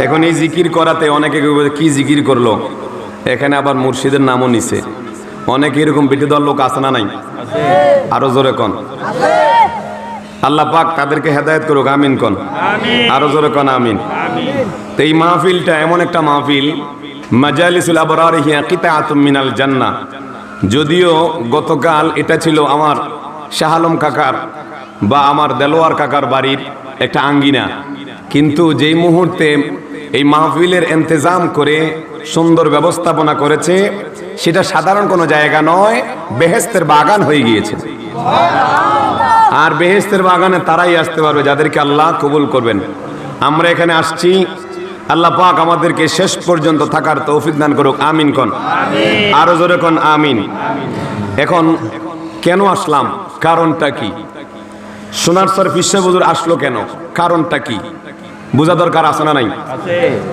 এখন এই জিকির করাতে অনেকে কি জিকির করলো, এখানে আবার মুর্শিদের নামও নিছে। অনেকে এরকম বেটে দেওয়ার লোক আছে না নাই? আরো জোরে কন আল্লাহ পাক তাদেরকে হেদায়েত করুক, আমিন কন। আরো জোরে কন আমিন। তো এই মাহফিলটা এমন একটা মাহফিল, মাজালিসুল আবরার হিয়া কিতাআতুম মিনাল জান্নাহ। যদিও গতকাল এটা ছিল আমার শাহ আলম কাকার বা আমার দেলোয়ার কাকার বাড়ির একটা আঙ্গিনা, কিন্তু যেই মুহূর্তে এই মাহফিলের ইন্তজাম করে সুন্দর ব্যবস্থাপনা করেছে, সেটা সাধারণ কোনো জায়গা নয়, বেহেশতের বাগান হয়ে গিয়েছে। আর বেহেশতের বাগানে তারাই আসতে পারবে যাদেরকে আল্লাহ কবুল করবেন। আমরা এখানে আসছি, আল্লাহ পাক আমাদেরকে শেষ পর্যন্ত থাকার তৌফিক দান করুক, আমিন কন। আরো জোরে কন আমিন। এখন কেন আসলাম, কারণটা কি? সোনারচর পিসা হুজুর আসলো কেন, কারণটা কি বোঝা দরকার আছে না নাই?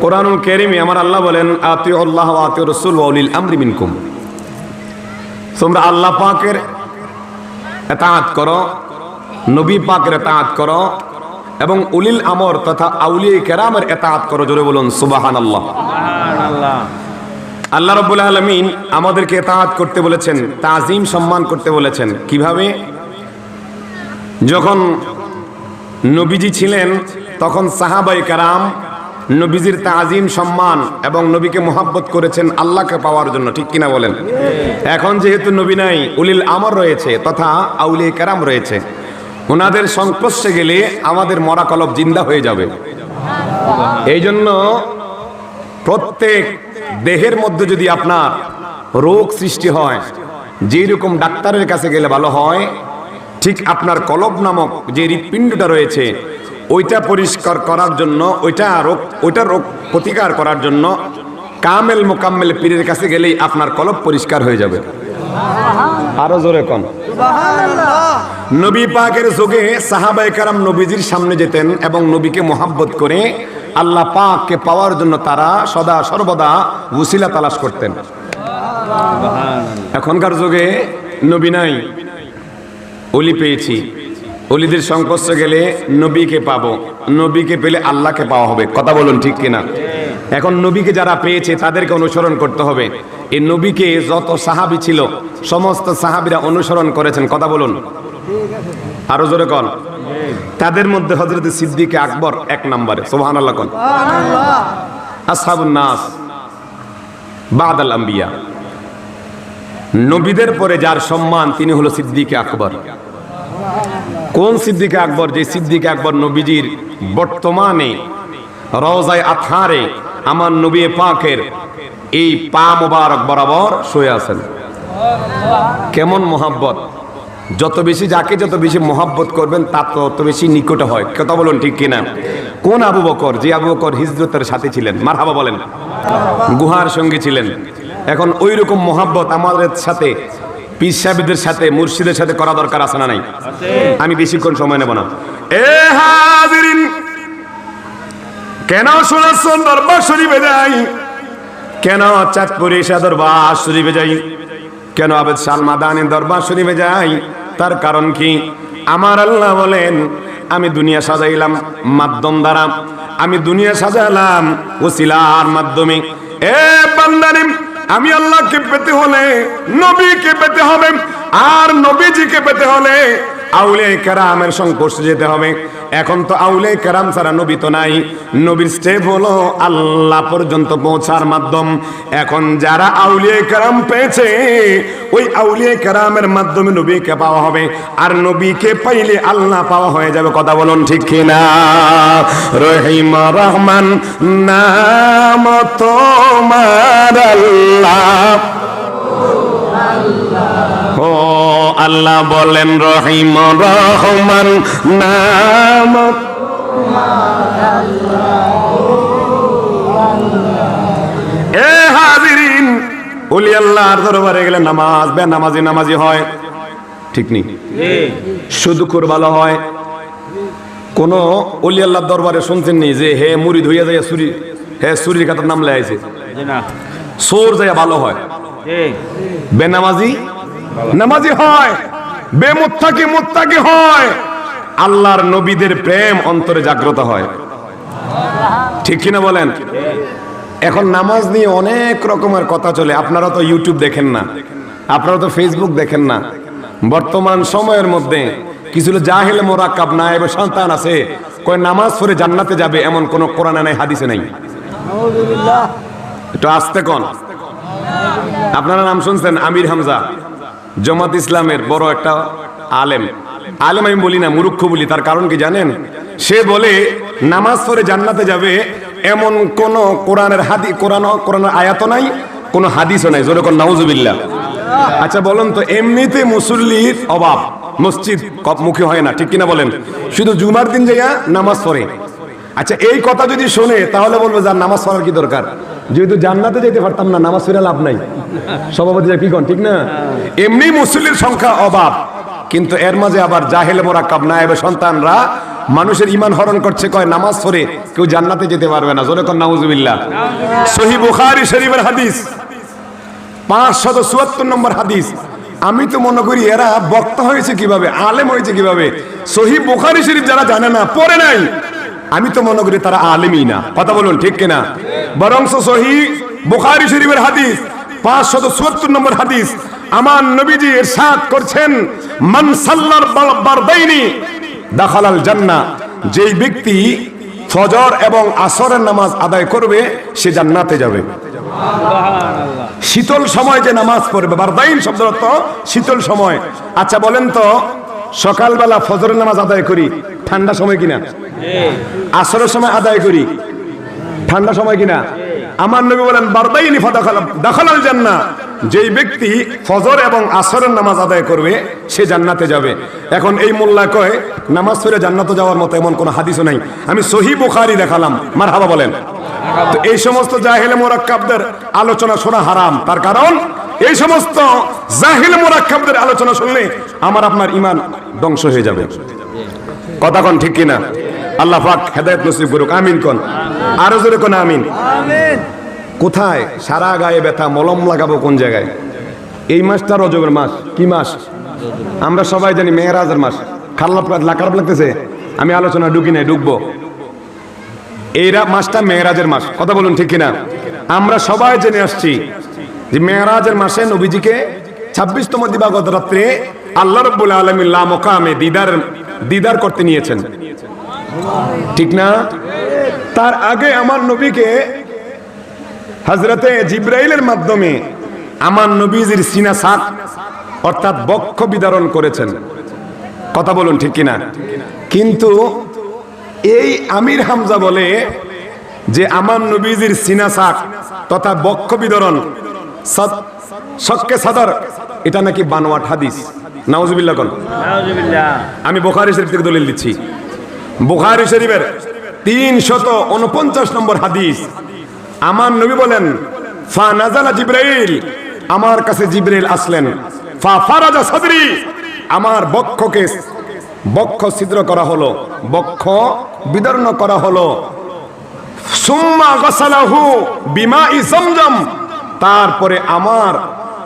কোরআনুল কারীমে আমার আল্লাহ বলেন, আতিউল্লাহ ওয়া আতিউর রাসূল ওয়া উলিল আমরি মিনকুম। তোমরা আল্লাহ পাকের ইতাআত করো, নবী পাকের ইতাআত করো এবং উলিল আমর তথা আউলিয়া কেরামের ইতাআত করো। জোরে বলুন সুবহানাল্লাহ। আল্লাহ রাব্বুল আলামিন আমাদেরকে ইতাআত করতে বলেছেন, তাজিম সম্মান করতে বলেছেন। কিভাবে? যখন নবীজি ছিলেন তখন সাহাবায়ে কেরাম নবীজির তাজিম সম্মান এবং নবীকে মোহাব্বত করেছেন আল্লাহকে পাওয়ার জন্য, ঠিক কিনা বলেন? এখন যেহেতু নবী নাই, উলিল আমর রয়েছে তথা আউলিয়া কেরাম রয়েছে, ওনাদের সংস্পর্শে গেলে আমাদের মরা কলব জিন্দা হয়ে যাবে। এই জন্য প্রত্যেক দেহের মধ্যে যদি আপনার রোগ সৃষ্টি হয়, যেই রকম ডাক্তারের কাছে গেলে ভালো হয়, ঠিক আপনার কলব নামক যে হৃৎপিণ্ডটা রয়েছে ওইটা পরিষ্কার করার জন্য, ওইটা রোগ প্রতিকার করার জন্য কামেল মোকাম্মেল পীরের কাছে গেলেই আপনার কলব পরিষ্কার হয়ে যাবে। আরো জোরে কন সুবহানাল্লাহ। নবী পাকের যুগে সাহাবায়ে কেরাম নবীজির সামনে যেতেন এবং নবীকে মোহাব্বত করে আল্লাহ পাককে পাওয়ার জন্য তারা সদা সর্বদা ওসিলা তালাশ করতেন। এখনকার যুগে নবী নাই, ওলি পেয়েছি, ওলিদের সংস্পর্শে গেলে নবীকে পাবো, নবীকে পেলে আল্লাহকে পাওয়া হবে। কথা বলুন ঠিক কিনা? এখন নবীকে যারা পেয়েছে তাদেরকে অনুসরণ করতে হবে। এই নবীকে যত সাহাবী ছিল সমস্ত সাহাবীরা অনুসরণ করেছেন। কথা বলুন আরো জোরে কন। তাদের মধ্যে হযরত সিদ্দিক আকবর এক নম্বরে, সুবহানাল্লাহ কন। আসহাবুন নাস বাদাল আম্বিয়া, নবীদের পরে যার সম্মান তিনি হলো সিদ্দিক আকবর। কোন সিদ্দিক আকবর? যে সিদ্দিক আকবর নবীজির বর্তমানে রওজায়ে আতহারে আমার নবী পাকের এই পা মোবারক বরাবর শুয়ে আছেন। কেমন মোহাব্বত! যত বেশি যাকে যত বেশি মোহাব্বত করবেন তার তত বেশি নিকট হয়। কথা বলুন ঠিক কিনা? কোন আবু বকর? যে আবু বকর হিজরতের সাথে ছিলেন, মারহাবা বলেন, গুহার সঙ্গী ছিলেন। এখন ওই রকম মোহাব্বত আমাদের সাথে পীর সাহেবদের সাথে মুর্শিদের সাথে করা দরকার আছে না নাই? আমি বেশিক্ষণ সময় নেব না। এ হাজিরিন, কেন সোনারচর দরবার শরীফে যাই? কেন চাঁদপুরে শাহ দরবার শরীফে যাই? কেন আবেদ শাহ মাদানী দরবার শরীফে যাই? তার কারণ কি? আমার আল্লাহ বলেন, আমি দুনিয়া সাজাইলাম মাধ্যম দ্বারা, আমি দুনিয়া সাজালাম ওসিলার মাধ্যমে। এ বান্দারে, আমি আল্লাহকে পেতে হলে নবীকে পেতে হবে, আর নবীজিকে পেতে হলে আউলিয়া কেরামের সংস্পর্শে যেতে হবে। এখন তো আউলিয়া কেরাম ছাড়া নবী তো নাই। নবীর স্টেপ হলো আল্লাহ পর্যন্ত পৌঁছার মাধ্যম। এখন যারা আউলিয়া কেরাম পেয়েছে ওই আউলিয়া কেরামের মাধ্যমে নবীকে পাওয়া হবে, আর নবীকে পাইলে আল্লাহ পাওয়া হয়ে যাবে। কথা বলুন ঠিক কিনা? রহিম রহমান নাম তোমার আল্লাহ, ও আল্লাহ বলেন রহিম রহমান নাম তোমার আল্লাহ। এ হাজিরিন, ওলি আল্লাহর দরবারে গেলে নামাজ বেনামাজি নামাজি হয়, ঠিক নেই? শুধু ভালো হয়। কোন ওলি আল্লাহর দরবারে শুনছেন নি যে হে মুরিদ হইয়া যায় সুরি, হে সুরির কাতার নাম লেয়াইছে, সোর যায় ভালো হয়, বেনামাজি নামাজি হয়, বেমুত্তাকি মুত্তাকি হয়, আল্লাহর নবীদের প্রেম অন্তরে জাগ্রত হয়। ঠিক কিনা বলেন? এখন নামাজ নিয়ে অনেক রকমের কথা চলে। আপনারা তো ইউটিউব দেখেন না, আপনারা তো ফেসবুক দেখেন না। বর্তমান সময়ের মধ্যে কিছু জাহেল মোরাক্কাব নায়েব সন্তান আছে, কয় নামাজ পড়ে জান্নাতে যাবে, এমন কোন কোরআনে নাই, হাদিসে নাই। একটু আস্তে কোন। আপনারা নাম শুনছেন আমির হামজা, জামাত ইসলামের বড় একটা আলেম। আলেম আমি বলি না, মূর্খ বলি। তার কারণ কি জানেন? সে বলে নামাজ পড়ে জান্নাতে যাবে এমন কোন কোরআনের কোরআনের আয়াত নাই, কোন হাদিসও নাই। জোরে কোন নাউজুবিল্লাহ। আচ্ছা বলেন তো, এমনিতে মুসল্লির অভাব, মসজিদ মুখী হয় না, ঠিক কিনা বলেন? শুধু জুমার দিন যাইয়া নামাজ পড়ে। আচ্ছা এই কথা যদি শোনে তাহলে বলবে যার নামাজ পড়ার কি দরকার, যেহেতু জান্নাতে যেতে পারতাম না, নামাজ পড়ে লাভ নাই। সভাপতি কি কোন, ঠিক না? এমনি মুসল্লির সংখ্যা অভাব, কিন্তু এর মাঝে আবার জাহেল মোরাক্কাব নায়েবে সন্তানরা মানুষের ঈমান হরণ করছে, কয় নামাজ পড়ে কেউ জান্নাতে যেতে পারবে না। জোরে কোন নাউজুবিল্লাহ। সহিহ বুখারী শরীফের হাদিস 574 নম্বর হাদিস। আমি তো মনে করি এরা বক্তা হয়েছে কিভাবে, আলেম হয়েছে কিভাবে? সহিহ বুখারী শরীফ যারা জানে না, পড়ে নাই, আমি তো মনে করি তারা আলেমই না। কথা বলুন ঠিক কিনা? বরং সহিহ বুখারী শরীফের হাদিস 574 নম্বর হাদিস, আমার নবীজি ইরশাদ করছেন, মান সাল্লাল বারদাইনি দাখালাল জান্নাহ। যেই ব্যক্তি ফজর এবং আসরের নামাজ আদায় করবে সে জান্নাতে যাবে। শীতল সময় যে নামাজ পড়বে, বারদাইন শব্দের অর্থ শীতল সময়। আচ্ছা বলেন তো, সকালবেলা ফজরের নামাজ আদায় করি, ঠান্ডা সময় কিনা? আসরের সময় আদায় করি, ঠান্ডা সময় কিনা? আমার নবী বলেন বারদাইনি দাখালাল জান্নাহ। যেই ব্যক্তি ফজর এবং আসরের নামাজ আদায় করবে সে জান্নাতে যাবে। এখন এই মোল্লা কয় নামাজ পড়ে জান্নাতে যাওয়ার মতো এমন কোন হাদিসও নাই। আমি সহিহ বুখারী দেখালাম, মারহাবা বলেন। তো এই সমস্ত জাহেল মোরাক্কাবদের আলোচনা শোনা হারাম। তার কারণ এই সমস্ত জাহেল মোরাক্কাবদের আলোচনা শুনলে আমার আপনার ঈমান ধ্বংস হয়ে যাবে। কথা কোন ঠিক কিনা? আল্লাহ পাক হেদায়েত নসিব করুক। আমিন কোন। আরো জোরে কোন আমিন। কোথায় সারা গায়ে ব্যথা, মলম লাগাবো কোন জায়গায়? এই মাসটা রজবের মাস। কি মাস? আমরা সবাই জানি মেরাজের মাস। খারাপ লাগতেছে, আমি আলোচনা ঢুকি নাই, ঢুকবো। এই মাসটা মেরাজের মাস। কথা বলুন ঠিক কিনা? আমরা সবাই জেনে আসছি যে মেরাজের মাসে নবীজিকে 26তম দিবাগত রাত্রে আল্লাহ রাব্বুল আলামিন লা মুকামে দিদার করতে নিয়েছেন, ঠিক না? তার আগে আমার নবীকে হযরতে জিবরাইলের মাধ্যমে আমার নবীজির সিনা সাক অর্থাৎ বক্ষ বিদারণ করেছেন। কথা বলুন ঠিক কিনা? কিন্তু এই আমির হামজা বলে যে আমার নবীজির সিনা সাক তথা বক্ষ বিদরণ শক্কে সাদর, এটা নাকি বানোয়াট হাদিস। নাউজুবিল্লাহ কোন। আমি বুখারী শরীফ থেকে দলিল দিচ্ছি। বুখারী শরীফের 349 নম্বর হাদিস, আমার নবী বলেন ফা নাযালা জিবরাইল, আমার কাছে জিবরাইল আসলেন, ফা ফারাজা সাদরি, আমার বক্ষ ছিদ্র করা হলো, বক্ষ বিদর্ণ করা হলো, সুম্মা গাসালাহু বিমাই zamzam, তারপরে আমার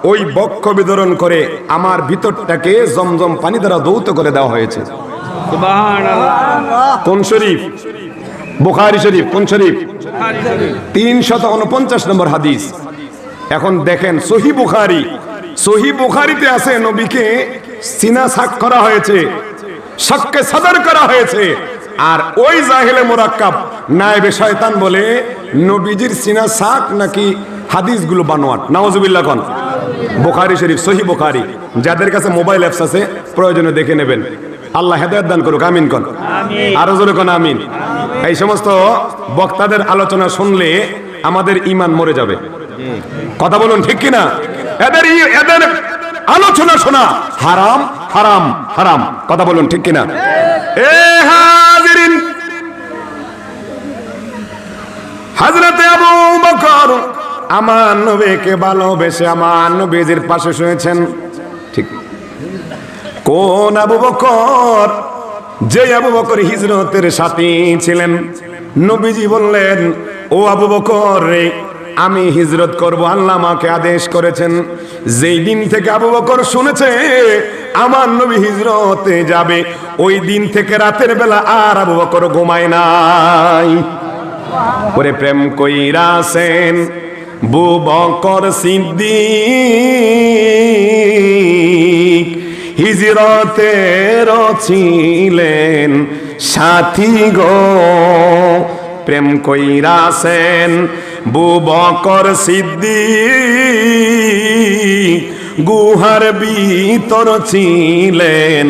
ওই বক্ষ বিদরণ করে আমার ভিতরটাকে জমজম পানি দ্বারা ধৌত করে দেওয়া হয়েছে। সুবহানাল্লাহ। কোন শরীফ? বুখারী শরীফ। কোন শরীফ? 349 নম্বর হাদিস। এখন দেখেন সহিহ বুখারী, সহিহ বুখারীতে আছে নবীকে সিনা সাক করা হয়েছে, শক্কে সাদর করা হয়েছে। আর ওই জাহেলে মোরাক্কাব নায়েবে শয়তান বলে নবীজির সিনা সাক নাকি হাদিসগুলো বানোয়াট। নাউজুবিল্লাহ কোন। বুখারী শরীফ, সহিহ বুখারী। যাদের কাছে মোবাইল অ্যাপস আছে প্রয়োজনে দেখে নেবেন। আল্লাহ হেদায়েত দান করুক। আমিন কোন। আরো জোরে কোন আমিন। এই সমস্ত বক্তাদের আলোচনা শুনলে আমাদের ঈমান মরে যাবে। কথা বলুন ঠিক কিনা? এদের আলোচনা শোনা হারাম, হারাম, হারাম। কথা বলুন ঠিক কিনা? এ হাজিরিন, হযরতে আবু বকর আমার নবীকে ভালোবেসে আমার নবীজির পাশে শুয়েছেন। ঠিক কোন আবু বকর? যে আবু বকর হিজরতের সাথী ছিলেন। নবীজি বললেন, ও আবু বকর রে, আমি হিজরত করব, আল্লাহ আমাকে আদেশ করেছেন। যেই দিন থেকে আবু বকর শুনেছে আমার নবী হিজরতে যাবে, ওই দিন থেকে রাতের বেলা আর আবু বকর ঘুমায় নাই। ওরে প্রেম কইরাছেন আবু বকর সিদ্দিক, হিজরতের ছিলেন সাথী গো। প্রেম কইরাছেন আবু বকর সিদ্দিক, গুহার ভিতর ছিলেন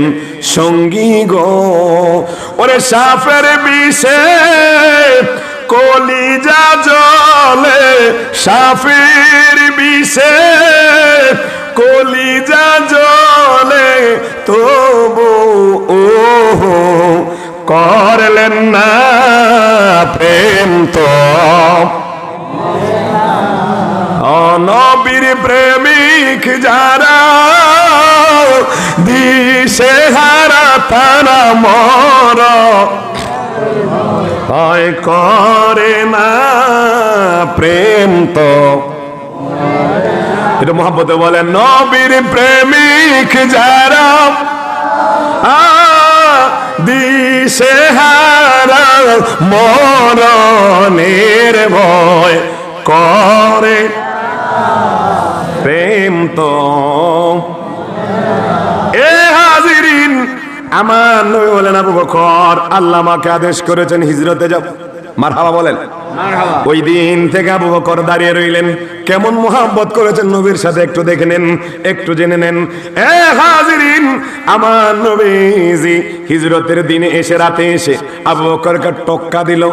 সঙ্গী গো। ওরে সাপের বিষে কলিজা জ্বলে, সাপের বিষে কলিজা জ্বলে, তবু ও করলেন না প্রেম তো। নবীর প্রেমিক যারা দিশে হারা তারা মর হয় করে না প্রেম তো। এটা মোহাম্মতে বলেন নবীর প্রেমিক যারা দিশে হারা মরণের ভয় করে প্রেম তো। এ হাজিরিন, আমার নবী বলেন আবু বকর, আল্লাহ আমাকে আদেশ করেছেন হিজরতে যাব। মারহাবা বলেন। ওই দিন থেকে আবু বকর দাঁড়িয়ে রইলেন। কেমন মুহাব্বত করেছেন নবীর সাথে একটু দেখে নেন, একটু জেনে নেন। এ হাজিরিন, আমার নবীজি হিজরতের দিনে এসে রাতে এসে আবু বকরকে টক্কা দিল।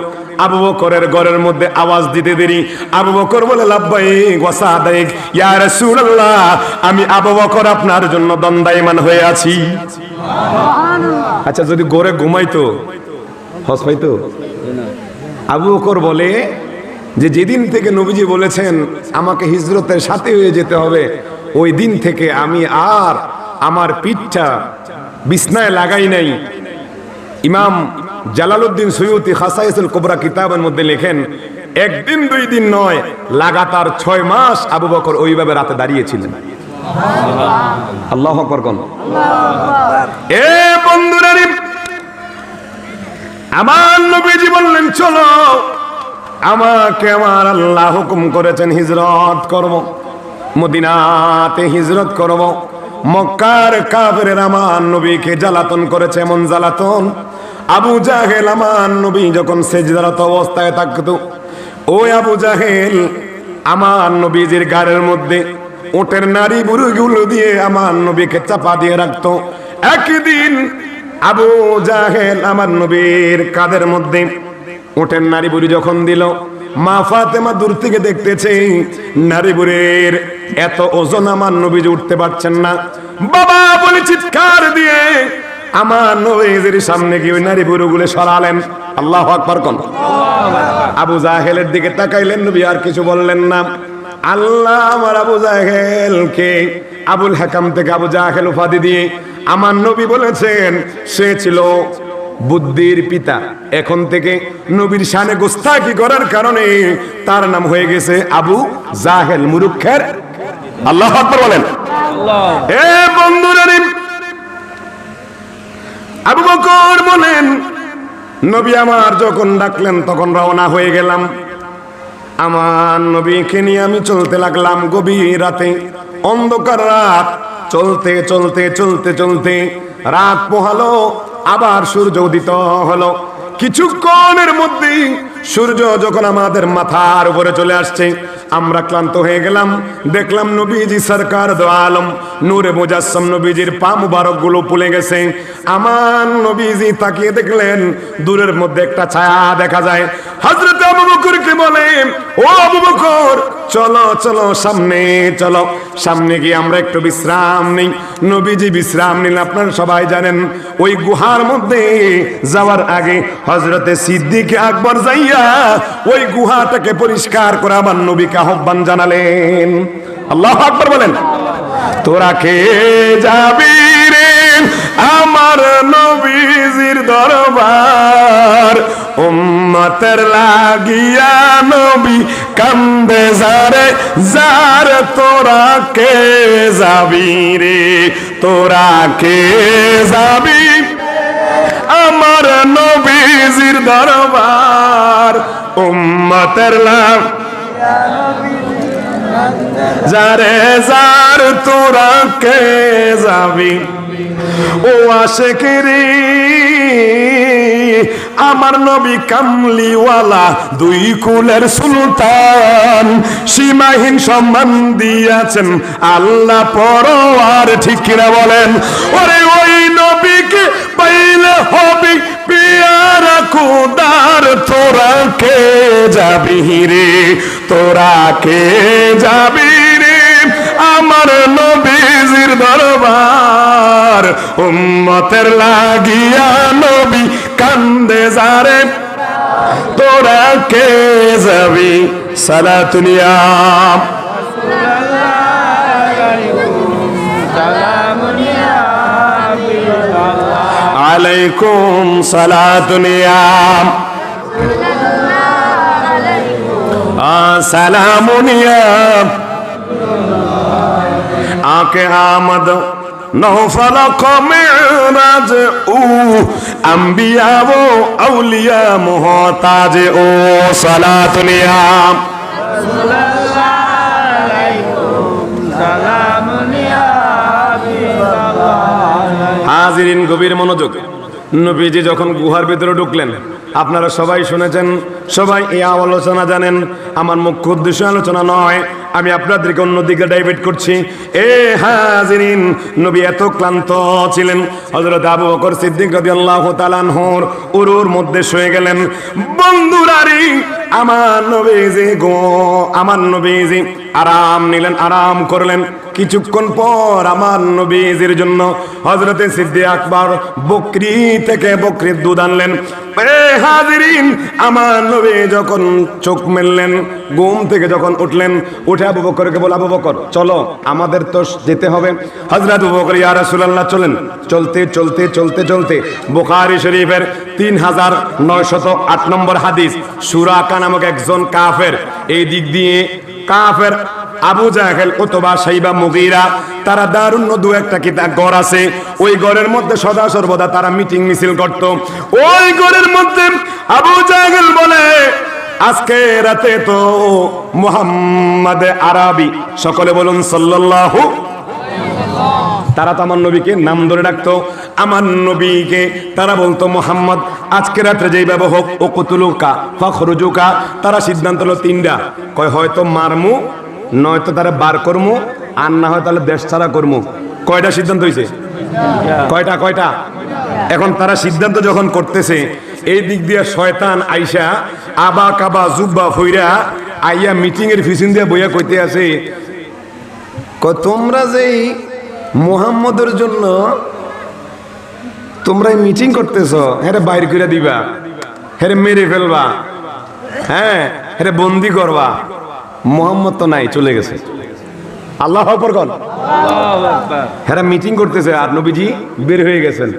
আবু বকরের ঘরের মধ্যে আওয়াজ দিতে দেরি। আবু বকর বলে লাব্বাইক ওয়া সাদাইক ইয়া রাসূলুল্লাহ, আমি আবু বকর আপনার জন্য দণ্ডায়মান হয়ে আছি। আচ্ছা, যদি ঘরে ঘুমাইতো হস পাইতো? আবু বকর বলে যে যেদিন থেকে নবীজি বলেছেন আমাকে হিজরতের সাথে হয়ে যেতে হবে, ওই দিন থেকে আমি আর আমার পিঠটা বিছনায় লাগাই নাই। ইমাম জালালউদ্দিন সুয়ুতি খাসাইসুল কুবরা কিতাবের মধ্যে লেখেন, একদিন দুই দিন নয়, লাগাতার 6 মাস আবু বকর ওইভাবে রাতে দাঁড়িয়েছিলেন। আল্লাহু আকবার কোন। এ বন্ধুরা, আমার নবীজি বললেন চলো, আমাকে আমার আল্লাহ হুকুম করেছেন হিজরত করব, মদিনাতে হিজরত করব। মক্কার কাফেরেরা আমার নবীকে জ্বালাতন করেছে, এমন জ্বালাতন। আবু জাহেল আমার নবী যখন সেজদারত অবস্থায় থাকতো, ওই আবু জাহেল আমার নবীজির গাড়ির মধ্যে ওটের নারী বুড়িগুলো দিয়ে আমার নবীকে চাপা দিয়ে রাখতো। একদিন আবু জাহেল আমার নবীর কাঁধের মধ্যে ওটের নারী বুড়ি যখন দিল, মা ফাতেমা দূর থেকে দেখতেছে নারী বুড়ির এত ওজন, আমার নবীজি উঠতে পারছেন না। বাবা বলে চিৎকার দিয়ে আমার নবীজির সামনে গিয়ে ওই নারী বুড়িগুলো সরালেন। আল্লাহু আকবার কোন। আবু জাহেলের দিকে তাকাইলেন, নবী আর কিছু বললেন না। আল্লাহ আমার আবু জাহেলকে আবুল হাকাম থেকে আবু জাহেল উপাধি দিয়ে আমার নবী বলেছেন সে ছিল বুদ্ধির পিতা। এখন থেকে নবীর শানে গোস্তাকি করার কারণে তার নাম হয়ে গেছে আবু জাহেল, মুরুক্ষের। আল্লাহু আকবার বলেন। এ বন্ধুরা, আবু বকর বলেন নবী আমার যখন ডাকলেন তখন রওনা হয়ে গেলাম। আমার নবীকে নিয়ে আমি চলতে লাগলাম গভীর রাতে, অন্ধকার রাত। চলতে চলতে চলতে চলতে রাত পোহালো, আবার সূর্য উদিত হলো। কিছুক্ষণের মধ্যেই সূর্য যখন আমাদের মাথার উপরে চলে আসছে, আমরা ক্লান্ত হয়ে গেলাম। দেখলাম নবীজি সরকার দো আলম নূরে মুজাসসাম নবীজির পা মুবারক গুলো ফুলে গেছে। আমার নবীজি তাকিয়ে দেখলেন দূরের মধ্যে একটা ছায়া দেখা যায়। হযরত আবু বকরকে বলে, ও আবু বকর, চলো চলো সামনে চলো, সামনে গিয়ে আমরা একটু বিশ্রাম নিই। নবীজি বিশ্রাম নিলেন। আপনারা সবাই জানেন ওই গুহার মধ্যে যাওয়ার আগে হযরতে সিদ্দিক আকবর যাইয়া ওই গুহাটাকে পরিষ্কার করে আমার নবীকে আহ্বান জানালেন। আল্লাহু আকবার বলেন। তোরা কে যাবি রে আমার নবীজির দরবার, উম্মতের লাগিয়া নবী কান্দে যারে যার, তোরা কে যাবি রে, তোরা কে যাবি আমার নবীজির দরবার। উম্মতের লাভ যারে যার তোরা কে যাবি ও আশিকরি আমার নবী কামলিওয়ালা দুই কুলের সুলতান সীমাহীন সম্মান দিয়েছেন আল্লাহ পরওয়ার ঠিক কিনা বলেন ওরে ওই নবীকে পাইলে হবে পিয়ারা খুদার তোরা কে যাবি রে তোরা কে যাবি রে আমার নবীজির দরবার উম্মতের লাগিয়া নবী কান্দে যারে তোরা কে যাবি সালাতুনিয়া আলাইকুম সালাতুনিয়া সালামুনিয়া आके आमद नौफल मेराज ऊ अंबिया वो औलिया मोहताज ओ सलातुनिया हाजिरिन गभीर मनोयोग নবীজি যখন গুহার ভিতরে ঢুকলেন আপনারা সবাই শুনেছেন সবাই এই আলোচনা জানেন আমার মুখ্য উদ্দেশ্য আলোচনা নয় আমি আপনাদেরকে অন্যদিকে ডাইভার্ট করছি এ হাজিরিন নবী এত ক্লান্ত ছিলেন হযরত আবু বকর সিদ্দিক রাদিয়াল্লাহু তাআলা আনহুর উরুর মধ্যে শুয়ে গেলেন বন্ধুরারি আমার নবীজি আরাম নিলেন আরাম করলেন কিছুক্ষণ পর আমার নবীজির জন্য হযরতে সিদ্দিক আকবর বকরি থেকে বকরির দুধ আনলেন এ হাজিরিন আমার নবী যখন চোখ মেললেন ঘুম থেকে যখন উঠলেন উঠে আবু বকরকে বলে আবু বকর চলো আমাদের তো যেতে হবে হযরত আবু বকর ইয়া রাসূলুল্লাহ চলেন চলতে চলতে চলতে চলতে বুখারী শরীফের 3908 নম্বর হাদিস সুরাকা নামক একজন কাফের এই দিক দিয়ে কাফের আবু জাহেল উতবা শাইবা মুগীরা তারা দারুণ দু একটা কিতাব ঘর আছে ওই ঘরের মধ্যে সদা সর্বদা তারা মিটিং মিছিল করত ওই ঘরের মধ্যে আবু জাহেল বলে আজকে রাতে তো মুহাম্মদ আরবি সকলে বলুন সাল্লাল্লাহু তারা তো আমার নবীকে নাম ধরে ডাকতো আমার নবীকে তারা বলতো মুহাম্মদ আজকে রাতে যেই ব্যবহার হোক ও কুতুলুকা ফখরুজুকা তারা সিদ্ধান্ত হলো তিনটা কয় হয়তো মারমু নয়তো তারা বার করমু আর না হয় তাহলে দেশ ছাড়া করমু কয়টা সিদ্ধান্ত হয়েছে কয়টা এখন তারা সিদ্ধান্ত যখন করতেছে এই দিক দিয়ে শয়তান আইসা আবা কাবা জুব্বা ফইরা আইয়া মিটিং এর ফিসিন দিয়ে বইয়া কইতে আছে তোমরা যেই মুহাম্মদের জন্য তোমরা মিটিং করতেছ হ্যাঁ বাইর করে দিবা হ্যাঁ মেরে ফেলবা হ্যাঁ হ্যাঁ বন্দি করবা মুহাম্মদ তো নাই চলে গেছে আল্লাহু আকবার কোন হ্যাঁ মিটিং করতেছে আর নবীজি বের হয়ে গেছেন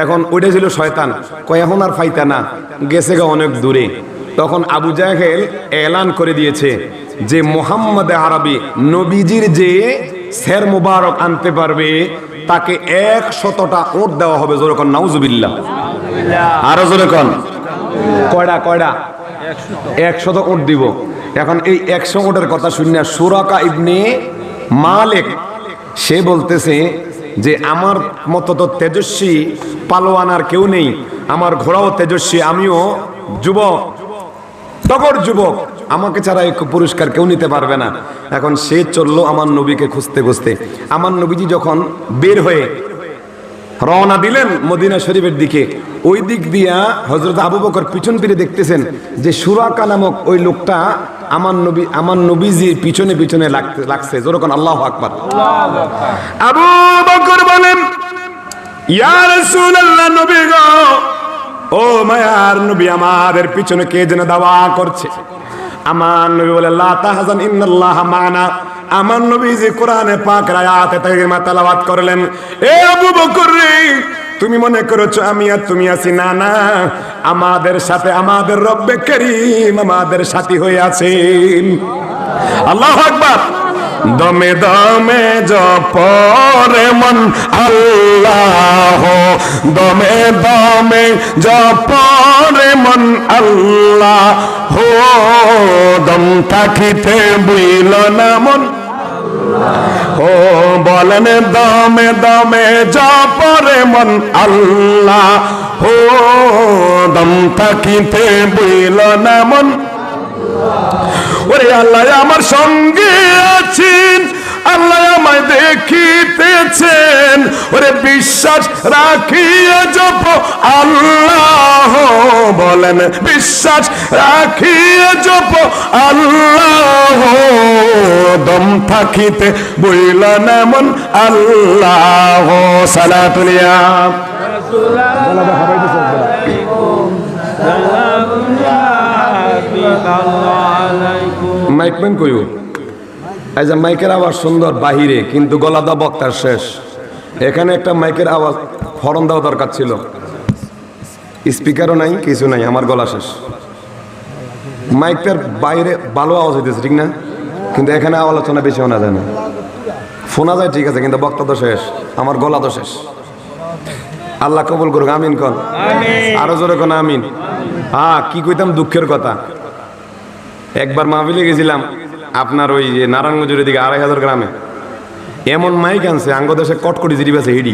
এখন ওইটা ছিল শয়তান কয় এখন আর ফাইতা না গেছে গা অনেক দূরে তখন আবু জাহেল এলান করে দিয়েছে যে মুহাম্মদ আরবি নবীজির যে শের মুবারক আনতে পারবে তাকে 100টা ওট দেওয়া হবে জোরে কোন নাউজুবিল্লাহ আরো জোরে কোন কয়টা 100 ওট দিব এখন এই 100 ওটের কথা শুনে সুরাকা ইবনে মালিক সে বলতেছে যে আমার মতো তো তেজস্বী পালোয়ান আর কেউ নেই আমার ঘোড়াও তেজস্বী আমিও যুবক টগর যুবক আমাকে ছাড়া এক পুরস্কার কেউ নিতে পারবে না এখন সে চললো আমার নবীকে খুঁজতে খুঁজতে আমার নবীজি যখন বের হয়ে রওনা দিলেন মদিনা শরীফের দিকে ওই দিক দিয়া হযরত আবু বকর পিছন ফিরে দেখতেছেন যে সুরাকা নামক ওই লোকটা আমার নবীজির পিছনে পিছনে লাগছে যখন আল্লাহু আকবার আবু বকর বলেন ইয়া রাসূলুল্লাহ নবী গো ও মায়ার নবী আমাদের পিছনে কে যেন দাওয়া করছে আমার নবী বলে লা তাহজান ইন্নাল্লাহা মা'না আমার নবী যে কোরআনে পাকের আয়াতে তাকরীমা তেলাওয়াত করলেন এ আবু বকর রে তুমি মনে করেছো আমি আর তুমি আছি না না আমাদের সাথে আমাদের রব্বে করিম আমাদের সাথী হয়ে আছেন আল্লাহু আকবার দমে দমে জপরে মন আল্লাহ, দমে দমে জপরে মন আল্লাহ, দম থাকিতে বুইল না মন। ও বলেন দমে দমে জপরে মন আল্লাহ, দম থাকিতে বুইল না মন। ওরে আল্লাহ আমার সঙ্গে আছেন, আল্লাহ আমায় দেখিতেছেন, ওরে বিশ্বাস রাখিয়া জপ আল্লাহ, বলেন বিশ্বাস রাখিয়া জপ আল্লাহ, দম থাকিতে বইল না মন আল্লাহ। সালাতুলিয়া মাইকম্যান কইও এই যে মাইকের আওয়াজ সুন্দর বাহিরে, কিন্তু গলা দা বক্তার শেষ। এখানে একটা মাইকের আওয়াজ হরন দেওয়া দরকার ছিল, স্পিকারও নাই, কিছু নাই, আমার গলা শেষ। মাইকটার বাইরে ভালো আওয়াজ হইতেছে ঠিক না, কিন্তু এখানে আলোচনা বেশি শোনা যায় না। শোনা যায় ঠিক আছে, কিন্তু বক্তা তো শেষ, আমার গলা তো শেষ। আল্লাহ কবুল করুক, আমিন কন, আরো জোরে কোন আমিন। কি কইতাম দুঃখের কথা, একবার মাহফিলে গেছিলাম আপনার ওই যে নারায়ণগঞ্জের দিকে ২৫০০ গ্রামে, এমন মাইক আনছে আঙ্গ দেশে কটকটি জিরিপ আছে হিডি।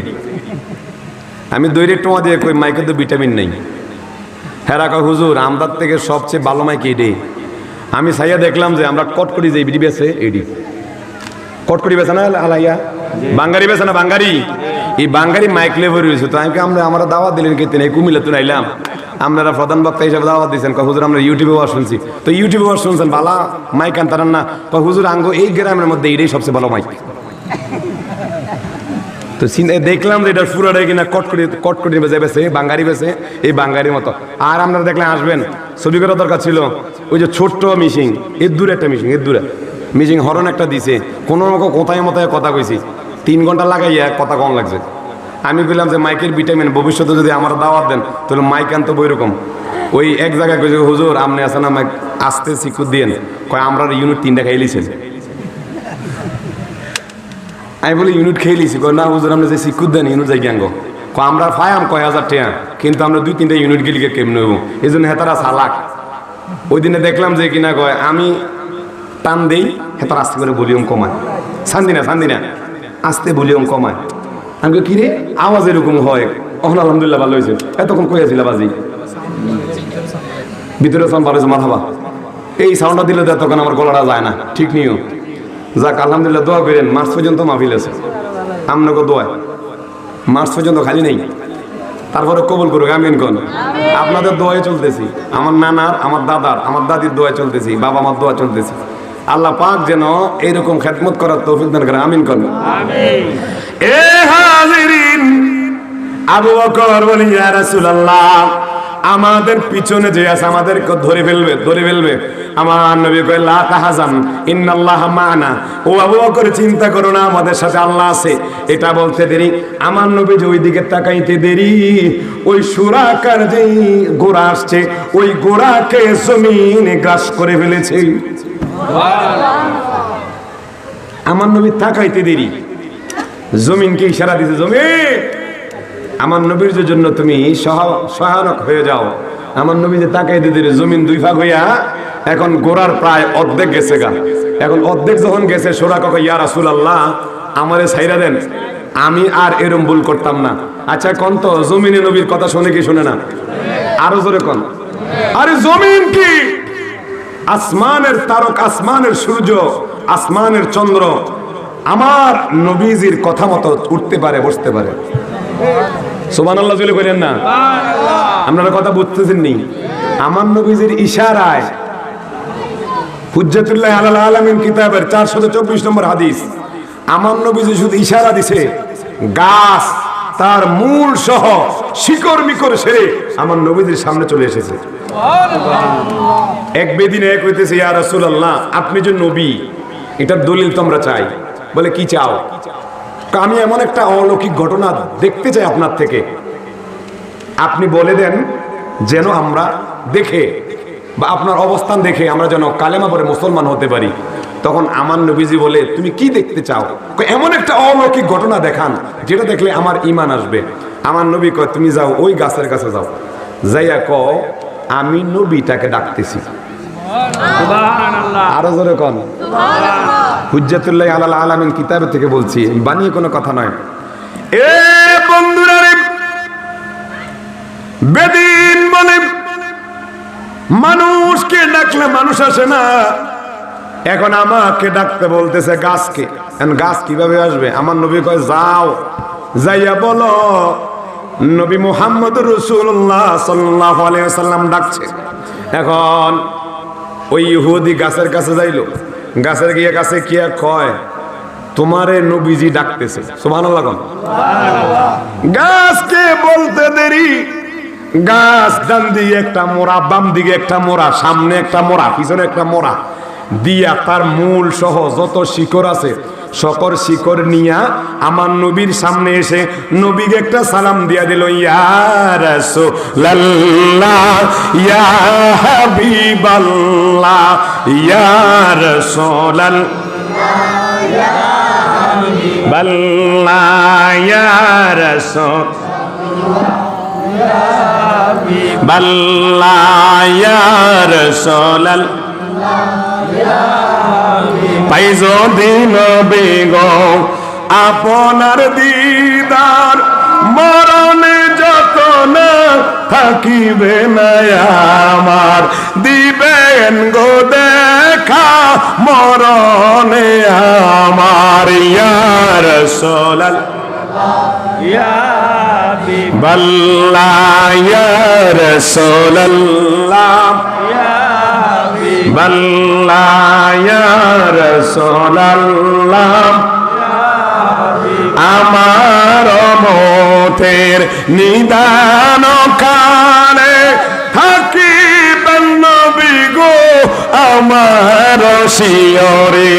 আমি দৈরে টোয়া দিয়ে কই মাইকে তো ভিটামিন নেই। হেরা কয় হুজুর আমদার থেকে সবচেয়ে ভালো মাইক এডি। আমি সাইয়া দেখলাম যে আমরা কটকটি যে বিডি বেছে এডি, কটকটি বেছে না আলাইয়া বাঙ্গারি বেছে না, বাঙ্গারি এই বাঙ্গারি মাইক লেভেল রয়েছে। তো আমি আমরা দাওয়াত দিলেন কেতেন, এই কুমিল্লা তো আইলাম, আপনারা প্রধান বক্তা হিসাবে দাওয়াত দিয়েছেন। হুজুর আমরা ইউটিউবে ওয়াজ শুনছি, তো ইউটিউবে ওয়াজ শুনছেন ভালো মাইক আনতারেন না? হুজুর আঙ্গো এই গ্রামের মধ্যে এটাই সবচেয়ে ভালো মাইক। তো দেখলাম যে এটা পুরোটাই কিনা কটকটি বেছে বাঙ্গারি বেছে, এই বাঙ্গারির মতো। আর আপনারা দেখলেন আসবেন, ছবি করার দরকার ছিল। ওই যে ছোট্ট মিশিং, এর দূরে একটা মিশিং, এর দূরে মিশিং হরন একটা দিছে, কোনো রকম কোথায় মতায় কথা কইছি, 3 ঘন্টা লাগাইয়া কথা কম লাগছে। আমি বললাম যে মাইকের ভিটামিন ভবিষ্যতে যদি আমার দাওয়াত দেন তাহলে মাইক আনতে বইরকম। ওই এক জায়গায় কইছে হুজুর আপনি আছে না মাইক আসতে শিক্ষক দিয়েন, কয় আমরা ইউনিট 3টা খাই লিছেন। আমি বলি ইউনিট খেয়ে লিছি, কয় না হুজুর আপনি যে শিক্ষক দেন ইউনিট যাই গ্যাঙ্গ, কয় আমরা ফায়াম কয় 1000 টাকা, কিন্তু আমরা 2-3টা ইউনিট গেলি কেমন হইব, এই জন্য হেতারা চালাক। ওই দিনে দেখলাম যে কিনা কয় আমি টান দেই, হেতার আস্তে করে ভলিউম কমায়, শান্তি না আস্তে ভলিউম কমায়। আমি কি রে আওয়াজ এরকম হয়? ওখানে আলহামদুলিল্লাহ ভালো হয়েছে। এতক্ষণ কইয়াছিল বাজি ভিতরে সাউন্ড ভালো হয়েছে, মাথাবা এই সাউন্ডটা দিলে তো এতক্ষণ আমার গলাটা যায় না, ঠিক নিও। যাক আলহামদুলিল্লাহ, দোয়া করেন, মার্চ পর্যন্ত মাহফিল আছে, আপনাকে দোয়া মার্চ পর্যন্ত খালি নেই। তারপরে কবুল করুক, আমিন কোন। আপনাদের দোয়াই চলতেছি, আমার নানার, আমার দাদার, আমার দাদির দোয়া চলতেছি, বাবা মার দোয়া চলতেছি। আল্লাহ পাক যেন এইরকম খেদমত করার তৌফিক দান করে, আমিন কোন। এ হাজিরিন, আবু বকর বলেন ইয়া রাসূলুল্লাহ, আমাদের পিছনে যে আছে আমাদেরকে ধরে ফেলবে। আমার নবী কয় লা তাহজান ইন্নাল্লাহা মা'না, ও আবু বকর চিন্তা করো না, আমাদের সাথে আল্লাহ আছে। এটা বলতে দেরি আমার নবী যে ওই দিকে তাকাইতে দেরি, ওই সুরাকার যে গোড়া আসছে ওই গোড়াকে জমিন গ্রাস করে ফেলেছে। আমার নবী তাকাইতে দেরি, জমিনকে ইশারা দিতে, জমিন আমার নবীর জন্য তুমি সহায়ক হয়ে যাও। আমার নবী যে তাকাইতে দেরি, জমিন 2 ভাগ হইয়া এখন গোড়ার প্রায় অর্ধেক গেছে গা। এখন অর্ধেক যখন গেছে, সোরা কয় ইয়া রাসূলুল্লাহ আমারে ছাইরা দেন, আমি আর এরম ভুল করতাম না। আচ্ছা কোন তো জমিনে নবীর কথা শুনে কি শুনে না? আরো জোরে কোন। আরে জমিন কি আসমানের তারক, আসমানের সূর্য, আসমানের চন্দ্র আমার নবীজির কথা মতো উঠতে পারে, বসতে পারে। সুবহানাল্লাহ বলে করেন না? আপনারা কথা বুঝতেছেন নি? আমার নবীজির ইশারায়, হুজ্জাতুল্লাহ আলাল আলামিন কিতাবের 424 নম্বর হাদিস, আমার নবীজি শুধু ইশারা দিছে, গাছ তার মূল সহ শিকড় মিকড় সেরে আমার নবীজির সামনে চলে এসেছে। এক বেদিনে এক হইতেছে, ইয়া রাসূলুল্লাহ আপনি যে নবী, এটার দলিল তো আমরা চাই। বলে কি চাও? আমি এমন একটা অলৌকিক ঘটনা দেখতে চাই আপনার থেকে, আপনি বলে দেন যেন আমরা দেখে বা আপনার অবস্থান দেখে আমরা যেন কালেমা পড়ে মুসলমান হতে পারি। তখন আমার নবীজি বলে, তুমি কি দেখতে চাও? এমন একটা অলৌকিক ঘটনা দেখান যেটা দেখলে আমার ঈমান আসবে। আমার নবী কয়, তুমি যাও ওই গাছের কাছে যাও, যাইয়া কও আমি নবীটাকে ডাকতেছি। আরো জোরে কোন হুজ্জাতুল্লাহ আলাল আলামিন কিতাবে থেকে বলছি, বানিয়ে কোনো কথা নয়। এ বন্ধুরা রে, বেদিন বলে মানুষকে ডাকলে মানুষ আসে না, এখন আমাকে ডাকতে বলতেছে গাছকে। গাছ কিভাবে আসবে? আমার নবী কয়, যাও যাইয়া বলো নবী মুহাম্মদুর রাসূলুল্লাহ সাল্লাল্লাহু আলাইহি ওয়াসাল্লাম ডাকছে। এখন ওই ইহুদি গাছের কাছে যাইলো, গাছের গিয়ে কাছে কি আর কয়, তোমারে নবীজি ডাকতেছে। সুবহানাল্লাহ। গাছকে বলতে দেরি, গাছ ডান দিকে একটা মোড়া, বাম দিকে একটা মোড়া, সামনে একটা মোড়া, পিছনে একটা মোড়া দিয়া তার মূল সহ যত শিকড় আছে সকর শিকড় নিয়া আমার নবীর সামনে এসে নবীকে একটা সালাম দিয়া দিল, ইয়া রাসূলুল্লাহ ইয়া হাবিবাল্লাহ ইয়া রাসূলুল্লাহ ইয়া হাবিবাল্লাহ ইয়া রাসূলুল্লাহ ইয়া রাসূলুল্লাহ পাইজো দিন বেগো আপনার দিদার, মরণে যত না থাকিবে না আমার, দিবেন গো দেখা মরণে আমার, ইয়া রাসূলুল্লাহ ইয়া হাবিবাল্লাহ ইয়া রাসূলুল্লাহ বাল্লাহ ইয়া রাসূলুল্লাহ, আমার মতের নিদান কালে থাকিবেন নবী গো আমার শিয়রে,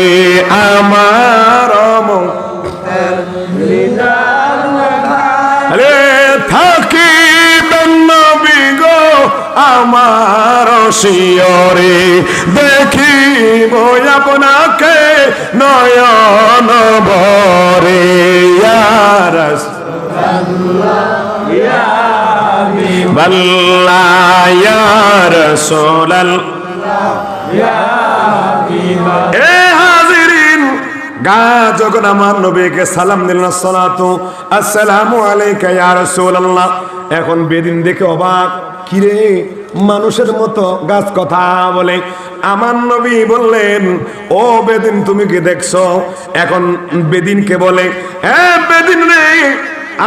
আমার মতের নিদান কালে থাকিবেন নবী গো আমার শিয়রে, দেখিব আপনাকে নয়ন ভরে, ইয়া রাসূলুল্লাহ ইয়া হাবিবাল্লাহ ইয়া রাসূলুল্লাহ ইয়া হাবিবাল্লাহ। এ হাজিরিন, গাছ যখন আমার নবীকে সালাম দিলেন, আসসালাতু আসসালামু আলাইকা ইয়া রাসূলুল্লাহ, এখন বেদিন দেখে অবাক, কিরে মানুষের মতো গাছ কথা বলে। আমার নবী বললেন, ও বেদিন তুমি কি দেখছো? এখন বেদিনকে বলে, হ্যাঁ বেদিন রে,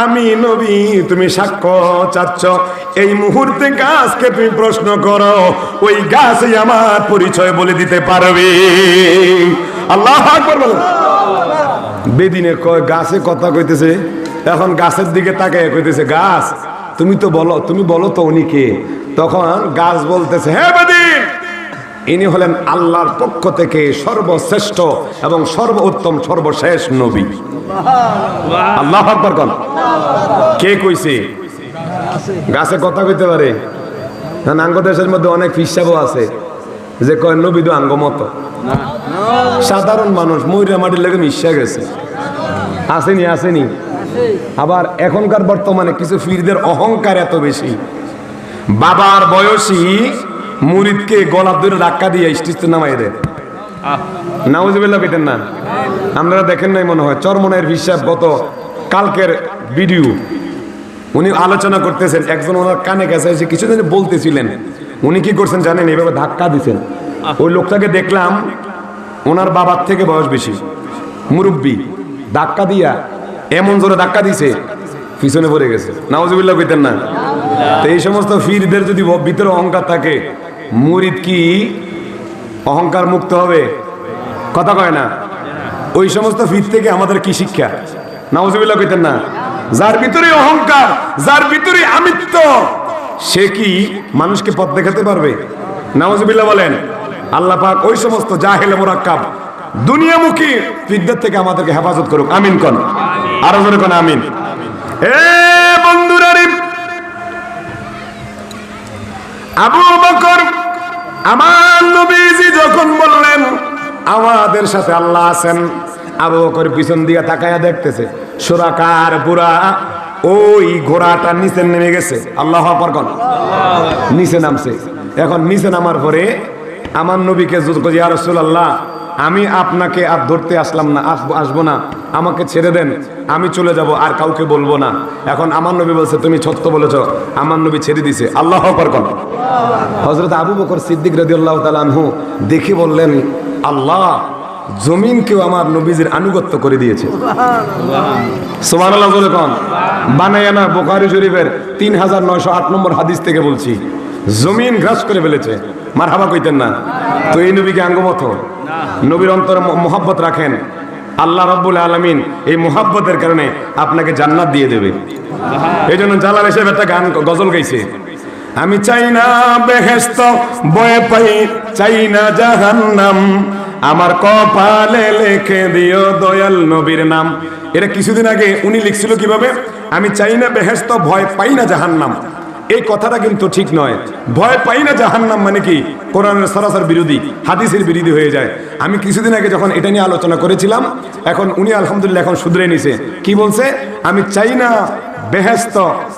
আমি নবী, তুমি সাক্ষ্য চাচ্ছ, এই মুহূর্তে গাছকে তুমি প্রশ্ন করো, ওই গাছই আমার পরিচয় বলে দিতে পারবে। আল্লাহু আকবার বলেন। বেদিনে কয় গাছে কথা কইতেছে, এখন গাছের দিকে তাকায় কইতেছে, গাছ তুমি তো বলো, তুমি বলো তো উনি কে? তখন গাছ বলতেছে, হে বেদিন, ইনি হলেন আল্লাহর পক্ষ থেকে সর্বশ্রেষ্ঠ এবং সর্বোত্তম সর্বশেষ নবী। আল্লাহু আকবার কোন। কে কইছে? গাছে কথা কইতে পারে? আঙ্গ দেশের মধ্যে অনেক ফিসাবও আছে যে কয় নবী তো আঙ্গ মতো। সাধারণ মানুষ ময়ূরা মাটির লেগে মিশা গেছে, আসেনি আসেনি। আবার এখনকার বর্তমানে কিছু ফিরদের অহংকার এত বেশি, বাবার বয়সী মুরিদকে গলা ধরে ধাক্কা দিয়ে স্টেজে নামাই দেয়। নাউজুবিল্লাহ পেতেন না? আপনারা দেখেন নাই মনে হয়, চরমনের হিসাব গত কালকের ভিডিও, উনি আলোচনা করতেছেন, একজন ওনার কানে কাছে এসে কিছুদিন বলতেছিলেন, উনি কি করছেন জানেন? এইভাবে ধাক্কা দিচ্ছেন। ওই লোকটাকে দেখলাম, ওনার বাবার থেকে বয়স বেশি, মুরব্বী, ধাক্কা দিয়া এমন জোরে ধাক্কা দিছে পিছনে পড়ে গেছে। নাউজুবিল্লাহ কইতেন না? তো এই সমস্ত ফিরদের যদি ভিতরে অহংকার থাকে, মুরিদ কি অহংকার মুক্ত হবে? কথা কয় না। ওই সমস্ত ফির থেকে আমাদের কি শিক্ষা? নাউজুবিল্লাহ কইতেন না? যার ভিতরে অহংকার, যার ভিতরে আমিত্ব, সে কি মানুষকে পথ দেখাতে পারবে? নাউজুবিল্লাহ বলেন। আল্লাহ পাক ওই সমস্ত জাহেল মুরাক্কাব দুনিয়ামুখী ফিরদের থেকে আমাদেরকে হেফাজত করুক। আমিন কোন। আরো জোরে কোন আমিন। এ বন্ধুরা, আবু বকর আমার নবীজি যখন বললেন আমাদের আমাদের সাথে আল্লাহ আছেন। আবু বকর পিছন দিয়ে তাকায়া দেখতেছে সুরাকার বুড়া ওই ঘোড়াটা নিচে নেমে গেছে। আল্লাহু আকবার কোন নিচে নামছে। এখন নিচে নামার পরে আমার নবীকে ইয়া রাসূলুল্লাহ, আমি আপনাকে আর ধরতে আসলাম না, আসবো না, আমাকে ছেড়ে দেন, আমি চলে যাব, আর কাউকে বলবো না। এখন আমার নবী বলছে তুমি সত্য বলেছো। আমার নবী ছেড়ে দিছে। আল্লাহু আকবার কোন। হযরত আবু বকর সিদ্দিক রাদিয়াল্লাহু তাআলা আনহু দেখে বললেন, আল্লাহ জমিনকেও আমার নবীজির আনুগত্য করে দিয়েছে। সুবহানাল্লাহ বলে কোন। বানায়া না, বুখারী শরীফের 3908 নম্বর হাদিস থেকে বলছি, জমিন গ্রাস করে ফেলেছে। মারহাবা কইতেন না? তো এই নবীকে আঙ্গমত নবীর অন্তরে মোহাব্বত রাখেন, আল্লাহ রাব্বুল আলামিন এই মোহাব্বতের কারণে আপনাকে জান্নাত দিয়ে দেবে। এই জন্য জালাল সাহেব একটা গান গজল গাইছে, আমি চাই না বেহেশত বয়ে পাই, চাই না জাহান্নাম, আমার কপালে লিখে দিও দয়াল নবীর নাম। এটা কিছুদিন আগে উনি লিখছিল কিভাবে, আমি চাই না বেহেশত, ভয় পাই না জাহান্নাম। এই কথাটা কিন্তু ঠিক নয়। ভয় পাই না জাহান্নাম মানে কি কোরআনের সরাসরি বিরোধী, হাদিসের বিরোধী হয়ে যায়। আমি কিছুদিন আগে যখন এটা নিয়ে আলোচনা করেছিলাম, এখন উনি আলহামদুলিল্লাহ এখন শুধরে নিছে। কি বলছে, আমি চাই না বেহেশত,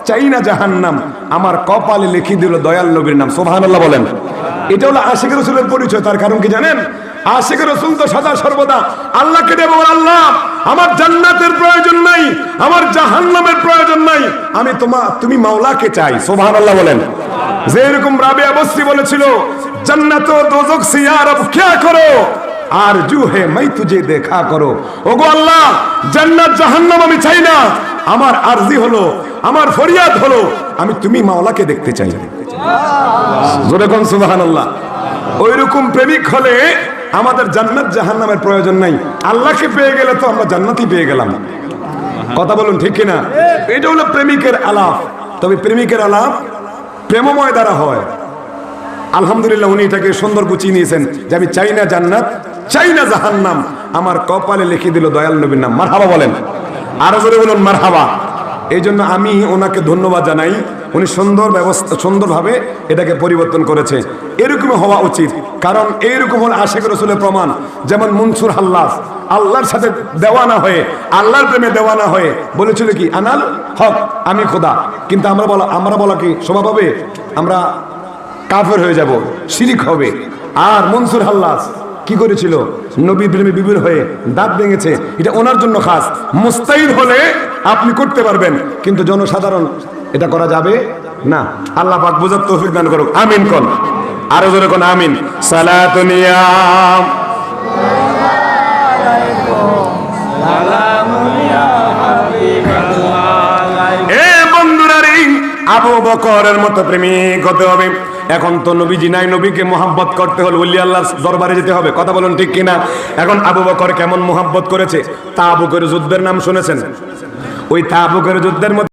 চাই না জাহান্নাম, আমার কপালে লিখে দিল দয়াল নবীর নাম। সুবহানাল্লাহ বলেন। এটা হলো আশিক রাসূলের পরিচয়। তার কারণ কি জানেন? আশিক রাসূল তো সদা সর্বদা আল্লাহকে দেব, আল্লাহ আমার জান্নাতের প্রয়োজন নাই, আমার জাহান্নামের প্রয়োজন নাই, আমি তুমি মাওলাকে চাই। সুবহানাল্লাহ বলেন। যে এরকম রাবিয়া বসরি বলেছিল, জান্নাত ও দোজখ সে ইয়া রব क्या करो আরজু হে मैं तुझे देखा करो। ওগো আল্লাহ, জান্নাত জাহান্নাম আমি চাই না, আমার আরজি হলো, আমার ফরিয়াদ হলো, আমি তুমি মাওলাকে দেখতে চাই। জোরে কোন সুবহানাল্লাহ। ওইরকম প্রেমিক হলে আমাদের জান্নাত জাহান্নামের প্রয়োজন নাই। আল্লাহকে পেয়ে গেলে তো আমরা জান্নাতই পেয়ে গেলাম। কথা বলুন ঠিক কিনা? এটা হলো প্রেমিকের আলাপ। তবে প্রেমিকের আলাপ প্রেমময় দ্বারা হয়। আলহামদুলিল্লাহ উনি এটাকে সুন্দর গুছিয়ে নিয়েছেন যে আমি চাই না জান্নাত, চাই না জাহান্নাম, আমার কপালে লিখে দিল দয়াল নবীর নাম। মারহাবা বলেন, আরো জোরে বলুন মারহাবা। এই জন্য আমি ওনাকে ধন্যবাদ জানাই, উনি সুন্দরভাবে এটাকে পরিবর্তন করেছে। এরকমই হওয়া উচিত, কারণ এইরকম হল আশিক রাসূলের প্রমাণ। যেমন মনসুর হাল্লাস আল্লাহর সাথে দেওয়ানা হয়ে, আল্লাহর প্রেমে দেওয়ানা হয়ে বলেছিল কি, আনাল হক, আমি খোদা। কিন্তু আমরা বলা কি স্বভাব হবে, আমরা কাফের হয়ে যাব, শিরিক হবে। আর মনসুর হাল্লাস কি করেছিল, নবী প্রেমে বিবির হয়ে দাঁত ভেঙেছে। এটা ওনার জন্য খাস। মুস্তাহিদ হলে আপনি করতে পারবেন, কিন্তু জনসাধারণ এটা করা যাবে না। আল্লাহ পাক বুঝার তৌফিক দান করুক। আমিন কোন। আরো জোরে কোন আমিন। সালাতুন ইয়া এ বন্ধুরা রে, আবু বকরের মতো প্রেমিক হতে হবে। এখন তো নবীজি নাই, নবীকে মোহাব্বত করতে হলে ওলি আল্লাহর দরবারে যেতে হবে। কথা বলুন ঠিক কিনা? এখন আবু বকর কেমন মোহাব্বত করেছে, তাবুকের যুদ্ধের নাম শুনেছেন? ওই তাবুকের যুদ্ধের মধ্যে